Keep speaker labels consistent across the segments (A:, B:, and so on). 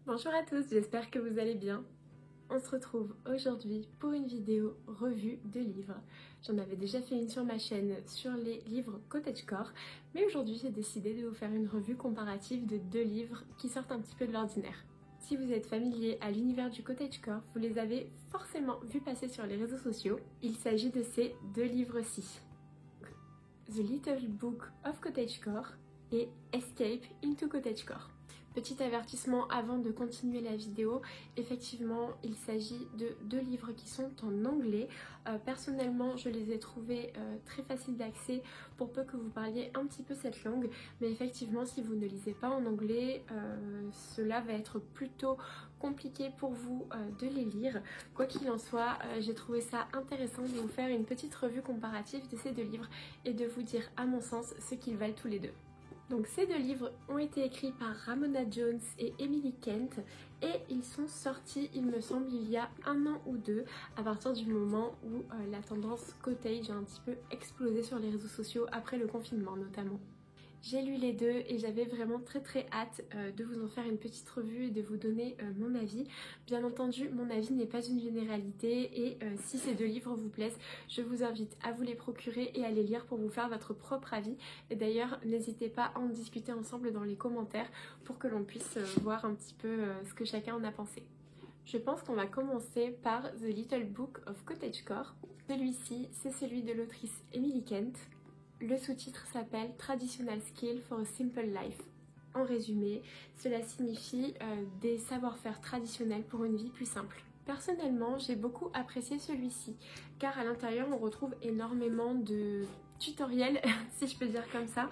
A: Bonjour à tous, j'espère que vous allez bien. On se retrouve aujourd'hui pour une vidéo revue de livres. J'en avais déjà fait une sur ma chaîne sur les livres cottagecore, mais aujourd'hui j'ai décidé de vous faire une revue comparative de deux livres qui sortent un petit peu de l'ordinaire. Si vous êtes familier à l'univers du cottagecore, vous les avez forcément vus passer sur les réseaux sociaux. Il s'agit de ces deux livres-ci. The Little Book of Cottagecore et Escape into Cottagecore. Petit avertissement avant de continuer la vidéo, effectivement il s'agit de deux livres qui sont en anglais. Personnellement je les ai trouvés très faciles d'accès pour peu que vous parliez un petit peu cette langue, mais effectivement si vous ne lisez pas en anglais, cela va être plutôt compliqué pour vous de les lire. Quoi qu'il en soit, j'ai trouvé ça intéressant de vous faire une petite revue comparative de ces deux livres et de vous dire à mon sens ce qu'ils valent tous les deux. Donc ces deux livres ont été écrits par Ramona Jones et Emily Kent et ils sont sortis, il me semble, il y a 1 an ou 2, à partir du moment où la tendance cottage a un petit peu explosé sur les réseaux sociaux après le confinement notamment. J'ai lu les deux et j'avais vraiment très hâte de vous en faire une petite revue et de vous donner mon avis. Bien entendu, mon avis n'est pas une généralité et si ces deux livres vous plaisent, je vous invite à vous les procurer et à les lire pour vous faire votre propre avis. Et d'ailleurs, n'hésitez pas à en discuter ensemble dans les commentaires pour que l'on puisse voir un petit peu ce que chacun en a pensé. Je pense qu'on va commencer par The Little Book of Cottagecore. Celui-ci, c'est celui de l'autrice Emily Kent. Le sous-titre s'appelle Traditional Skill for a Simple Life. En résumé, cela signifie des savoir-faire traditionnels pour une vie plus simple. Personnellement, j'ai beaucoup apprécié celui-ci, car à l'intérieur on retrouve énormément de tutoriels, si je peux dire comme ça,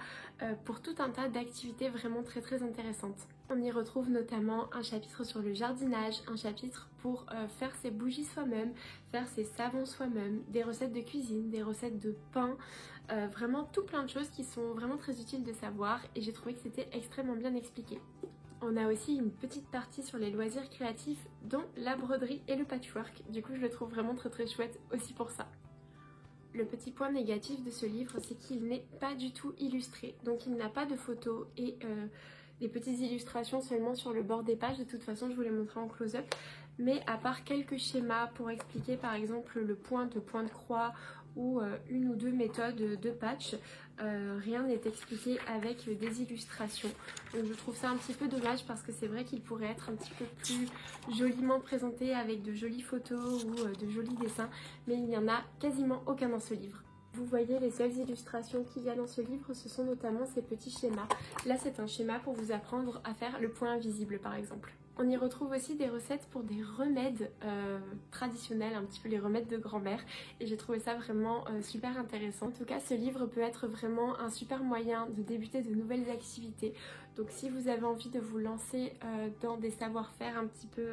A: pour tout un tas d'activités vraiment très intéressantes. On y retrouve notamment un chapitre sur le jardinage, un chapitre pour faire ses bougies soi-même, faire ses savons soi-même, des recettes de cuisine, des recettes de pain, vraiment tout plein de choses qui sont vraiment très utiles de savoir et j'ai trouvé que c'était extrêmement bien expliqué. On a aussi une petite partie sur les loisirs créatifs dont la broderie et le patchwork, du coup je le trouve vraiment très chouette aussi pour ça. Le petit point négatif de ce livre, c'est qu'il n'est pas du tout illustré, donc il n'a pas de photos et des petites illustrations seulement sur le bord des pages. De toute façon je vous les montrerai en close-up, mais à part quelques schémas pour expliquer par exemple le point de croix ou une ou deux méthodes de patch, rien n'est expliqué avec des illustrations. Donc je trouve ça un petit peu dommage parce que c'est vrai qu'il pourrait être un petit peu plus joliment présenté avec de jolies photos ou de jolis dessins, mais il n'y en a quasiment aucun dans ce livre. Vous voyez, les seules illustrations qu'il y a dans ce livre, ce sont notamment ces petits schémas. Là, c'est un schéma pour vous apprendre à faire le point invisible, par exemple. On y retrouve aussi des recettes pour des remèdes traditionnels, un petit peu les remèdes de grand-mère. Et j'ai trouvé ça vraiment super intéressant. En tout cas, ce livre peut être vraiment un super moyen de débuter de nouvelles activités. Donc si vous avez envie de vous lancer dans des savoir-faire un petit peu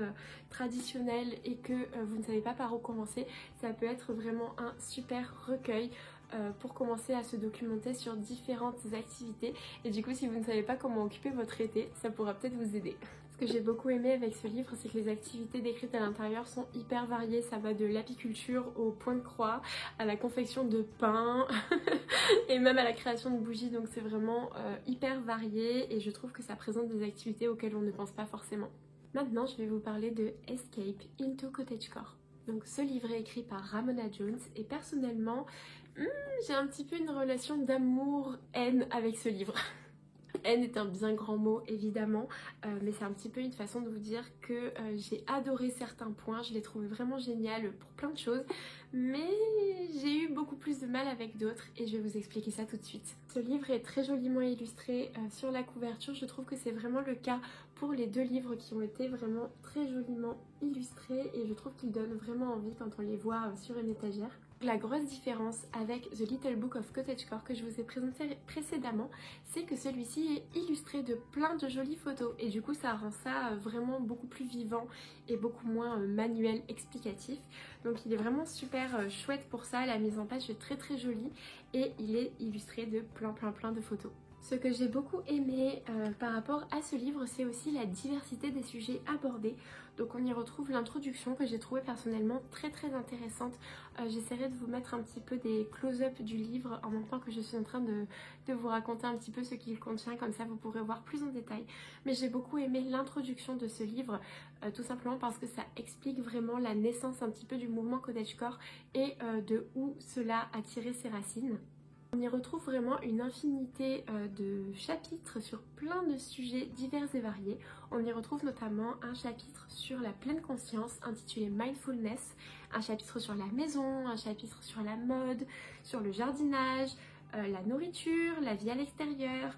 A: traditionnels et que vous ne savez pas par où commencer, ça peut être vraiment un super recueil pour commencer à se documenter sur différentes activités. Et du coup, si vous ne savez pas comment occuper votre été, ça pourra peut-être vous aider. Ce que j'ai beaucoup aimé avec ce livre, c'est que les activités décrites à l'intérieur sont hyper variées. Ça va de l'apiculture au point de croix, à la confection de pain et même à la création de bougies. Donc c'est vraiment hyper varié et je trouve que ça présente des activités auxquelles on ne pense pas forcément. Maintenant, je vais vous parler de Escape into Cottagecore. Donc ce livre est écrit par Ramona Jones et personnellement, j'ai un petit peu une relation d'amour-haine avec ce livre. Haine est un bien grand mot évidemment, mais c'est un petit peu une façon de vous dire que j'ai adoré certains points, je l'ai trouvé vraiment génial pour plein de choses, mais j'ai eu beaucoup plus de mal avec d'autres et je vais vous expliquer ça tout de suite. Ce livre est très joliment illustré sur la couverture, je trouve que c'est vraiment le cas pour les deux livres qui ont été vraiment très joliment illustrés et je trouve qu'ils donnent vraiment envie quand on les voit sur une étagère. La grosse différence avec The Little Book of Cottagecore que je vous ai présenté précédemment, c'est que celui-ci est illustré de plein de jolies photos et du coup ça rend ça vraiment beaucoup plus vivant et beaucoup moins manuel explicatif. Donc il est vraiment super chouette pour ça, la mise en page est très jolie et il est illustré de plein de photos. Ce que j'ai beaucoup aimé par rapport à ce livre, c'est aussi la diversité des sujets abordés. Donc on y retrouve l'introduction que j'ai trouvée personnellement très intéressante. J'essaierai de vous mettre un petit peu des close-up du livre en même temps que je suis en train de vous raconter un petit peu ce qu'il contient, comme ça vous pourrez voir plus en détail. Mais j'ai beaucoup aimé l'introduction de ce livre, tout simplement parce que ça explique vraiment la naissance un petit peu du mouvement cottagecore et de où cela a tiré ses racines. On y retrouve vraiment une infinité de chapitres sur plein de sujets divers et variés. On y retrouve notamment un chapitre sur la pleine conscience intitulé Mindfulness, un chapitre sur la maison, un chapitre sur la mode, sur le jardinage, la nourriture, la vie à l'extérieur,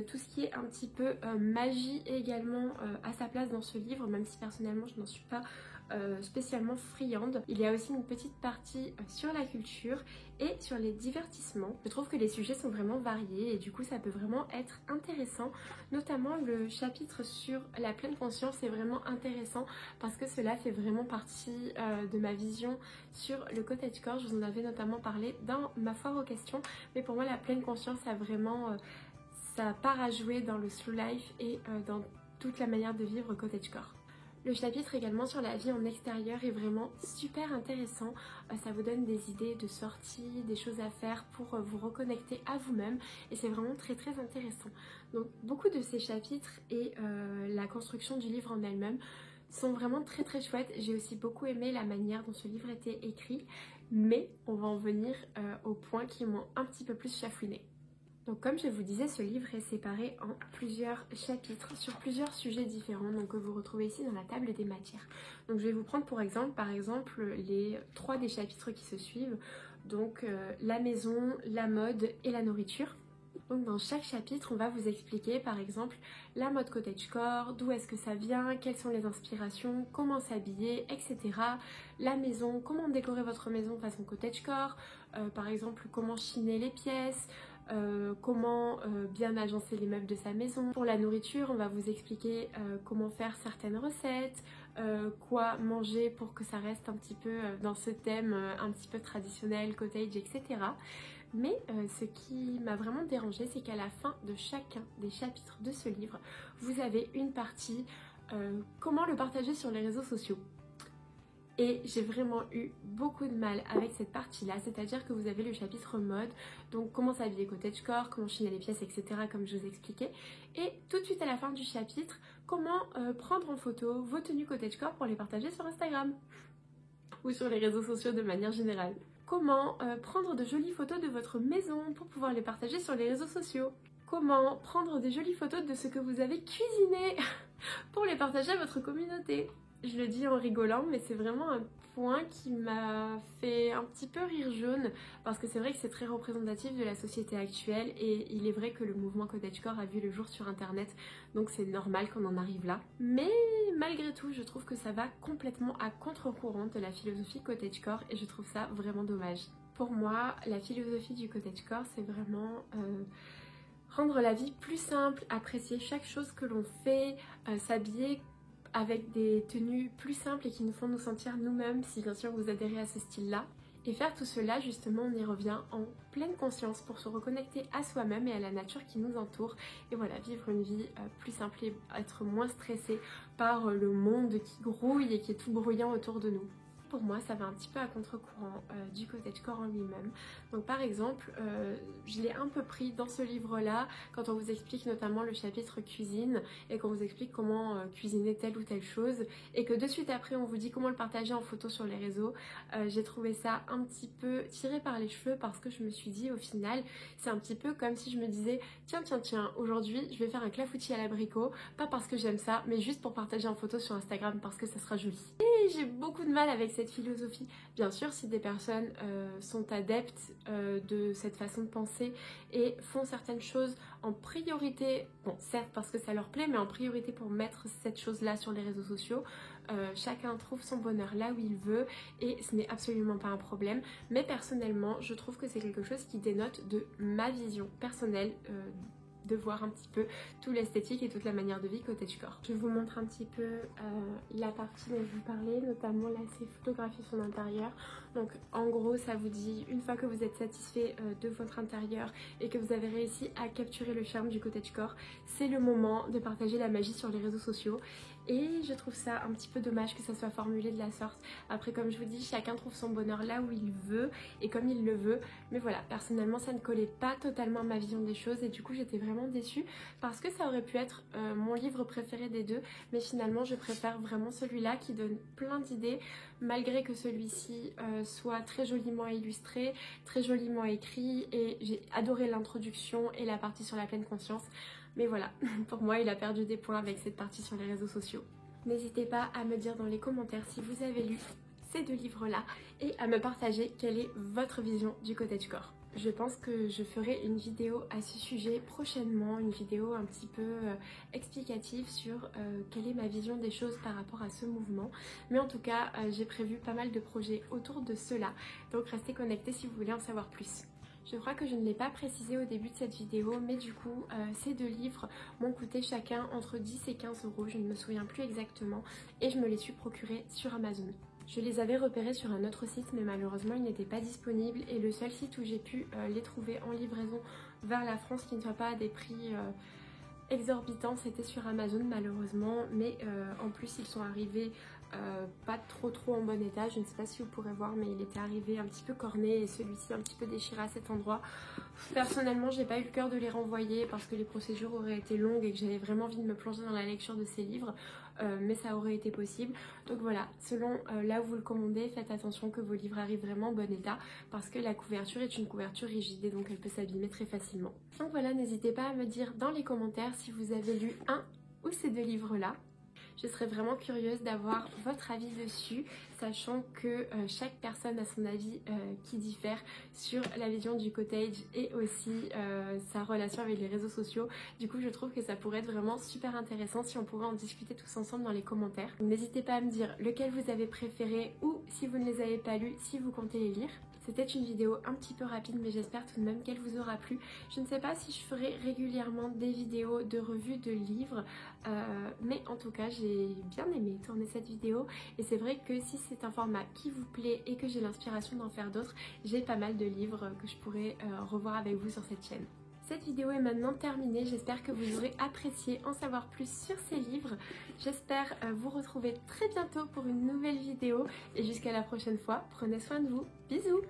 A: tout ce qui est un petit peu magie également à sa place dans ce livre, même si personnellement je n'en suis pas spécialement friande. Il y a aussi une petite partie sur la culture et sur les divertissements. Je trouve que les sujets sont vraiment variés et du coup ça peut vraiment être intéressant, notamment le chapitre sur la pleine conscience est vraiment intéressant parce que cela fait vraiment partie de ma vision sur le cottagecore. Je vous en avais notamment parlé dans ma foire aux questions, mais pour moi la pleine conscience a vraiment sa part à jouer dans le slow life et dans toute la manière de vivre cottagecore. Le chapitre également sur la vie en extérieur est vraiment super intéressant. Ça vous donne des idées de sortie, des choses à faire pour vous reconnecter à vous-même et c'est vraiment très intéressant. Donc beaucoup de ces chapitres et la construction du livre en elle-même sont vraiment très chouettes. J'ai aussi beaucoup aimé la manière dont ce livre était écrit, mais on va en venir aux points qui m'ont un petit peu plus chafouiné. Donc comme je vous disais, ce livre est séparé en plusieurs chapitres sur plusieurs sujets différents, donc que vous retrouvez ici dans la table des matières. Donc je vais vous prendre par exemple les 3 des chapitres qui se suivent, donc la maison, la mode et la nourriture. Donc dans chaque chapitre, on va vous expliquer par exemple la mode cottagecore, d'où est-ce que ça vient, quelles sont les inspirations, comment s'habiller, etc. La maison, comment décorer votre maison façon cottagecore, par exemple comment chiner les pièces, comment bien agencer les meubles de sa maison. Pour la nourriture, on va vous expliquer comment faire certaines recettes, quoi manger pour que ça reste un petit peu dans ce thème un petit peu traditionnel, cottage, etc. Mais ce qui m'a vraiment dérangée, c'est qu'à la fin de chacun des chapitres de ce livre, vous avez une partie comment le partager sur les réseaux sociaux. Et j'ai vraiment eu beaucoup de mal avec cette partie-là, c'est-à-dire que vous avez le chapitre mode, donc comment s'habiller cottagecore, comment chiner les pièces, etc. comme je vous expliquais. Et tout de suite à la fin du chapitre, comment prendre en photo vos tenues cottagecore pour les partager sur Instagram ou sur les réseaux sociaux de manière générale. Comment prendre de jolies photos de votre maison pour pouvoir les partager sur les réseaux sociaux. Comment prendre de jolies photos de ce que vous avez cuisiné pour les partager à votre communauté. Je le dis en rigolant, mais c'est vraiment un point qui m'a fait un petit peu rire jaune parce que c'est vrai que c'est très représentatif de la société actuelle et il est vrai que le mouvement cottagecore a vu le jour sur internet, donc c'est normal qu'on en arrive là. Mais malgré tout, je trouve que ça va complètement à contre-courant de la philosophie cottagecore et je trouve ça vraiment dommage. Pour moi, la philosophie du cottagecore, c'est vraiment rendre la vie plus simple, apprécier chaque chose que l'on fait, s'habiller avec des tenues plus simples et qui nous font nous sentir nous-mêmes, si bien sûr vous adhérez à ce style-là. Et faire tout cela, justement, on y revient en pleine conscience pour se reconnecter à soi-même et à la nature qui nous entoure. Et voilà, vivre une vie plus simple et être moins stressé par le monde qui grouille et qui est tout bruyant autour de nous. Pour moi, ça va un petit peu à contre-courant du cottagecore en lui-même. Donc par exemple, je l'ai un peu pris dans ce livre-là, quand on vous explique notamment le chapitre cuisine et qu'on vous explique comment cuisiner telle ou telle chose et que de suite après on vous dit comment le partager en photo sur les réseaux. J'ai trouvé ça un petit peu tiré par les cheveux parce que je me suis dit au final, c'est un petit peu comme si je me disais tiens, aujourd'hui je vais faire un clafoutis à l'abricot, pas parce que j'aime ça, mais juste pour partager en photo sur Instagram parce que ça sera joli. Et j'ai beaucoup de mal avec cette philosophie. Bien sûr, si des personnes sont adeptes de cette façon de penser et font certaines choses en priorité, bon certes parce que ça leur plaît, mais en priorité pour mettre cette chose-là sur les réseaux sociaux, chacun trouve son bonheur là où il veut et ce n'est absolument pas un problème. Mais personnellement, je trouve que c'est quelque chose qui dénote de ma vision personnelle de voir un petit peu tout l'esthétique et toute la manière de vie cottagecore. Je vous montre un petit peu la partie dont je vous parlais, notamment là c'est photographier son intérieur. Donc en gros ça vous dit, une fois que vous êtes satisfait de votre intérieur et que vous avez réussi à capturer le charme du cottagecore, c'est le moment de partager la magie sur les réseaux sociaux. Et je trouve ça un petit peu dommage que ça soit formulé de la sorte. Après, comme je vous dis, chacun trouve son bonheur là où il veut et comme il le veut. Mais voilà, personnellement ça ne collait pas totalement à ma vision des choses et du coup j'étais vraiment déçue parce que ça aurait pu être mon livre préféré des deux. Mais finalement je préfère vraiment celui-là qui donne plein d'idées, malgré que celui-ci soit très joliment illustré, très joliment écrit, et j'ai adoré l'introduction et la partie sur la pleine conscience. Mais voilà, pour moi il a perdu des points avec cette partie sur les réseaux sociaux. N'hésitez pas à me dire dans les commentaires si vous avez lu ces deux livres-là et à me partager quelle est votre vision du cottagecore. Je pense que je ferai une vidéo à ce sujet prochainement, une vidéo un petit peu explicative sur quelle est ma vision des choses par rapport à ce mouvement. Mais en tout cas, j'ai prévu pas mal de projets autour de cela, donc restez connectés si vous voulez en savoir plus. Je crois que je ne l'ai pas précisé au début de cette vidéo, mais du coup, ces deux livres m'ont coûté chacun entre 10 et 15 euros, je ne me souviens plus exactement, et je me les suis procurés sur Amazon. Je les avais repérés sur un autre site, mais malheureusement ils n'étaient pas disponibles, et le seul site où j'ai pu les trouver en livraison vers la France qui ne soit pas à des prix exorbitants, c'était sur Amazon malheureusement, mais en plus ils sont arrivés pas trop en bon état. Je ne sais pas si vous pourrez voir, mais il était arrivé un petit peu corné et celui-ci un petit peu déchiré à cet endroit. Personnellement j'ai pas eu le cœur de les renvoyer parce que les procédures auraient été longues et que j'avais vraiment envie de me plonger dans la lecture de ces livres, mais ça aurait été possible. Donc voilà, selon là où vous le commandez, faites attention que vos livres arrivent vraiment en bon état parce que la couverture est une couverture rigide et donc elle peut s'abîmer très facilement. Donc voilà, n'hésitez pas à me dire dans les commentaires si vous avez lu un ou ces deux livres là. Je serais vraiment curieuse d'avoir votre avis dessus, sachant que chaque personne a son avis qui diffère sur la vision du cottage et aussi sa relation avec les réseaux sociaux. Du coup, je trouve que ça pourrait être vraiment super intéressant si on pouvait en discuter tous ensemble dans les commentaires. N'hésitez pas à me dire lequel vous avez préféré ou si vous ne les avez pas lus, si vous comptez les lire. C'était une vidéo un petit peu rapide, mais j'espère tout de même qu'elle vous aura plu. Je ne sais pas si je ferai régulièrement des vidéos de revues de livres, mais en tout cas j'ai bien aimé tourner cette vidéo et c'est vrai que si c'est un format qui vous plaît et que j'ai l'inspiration d'en faire d'autres, j'ai pas mal de livres que je pourrais revoir avec vous sur cette chaîne. Cette vidéo est maintenant terminée, j'espère que vous aurez apprécié en savoir plus sur ces livres. J'espère vous retrouver très bientôt pour une nouvelle vidéo et jusqu'à la prochaine fois, prenez soin de vous, bisous!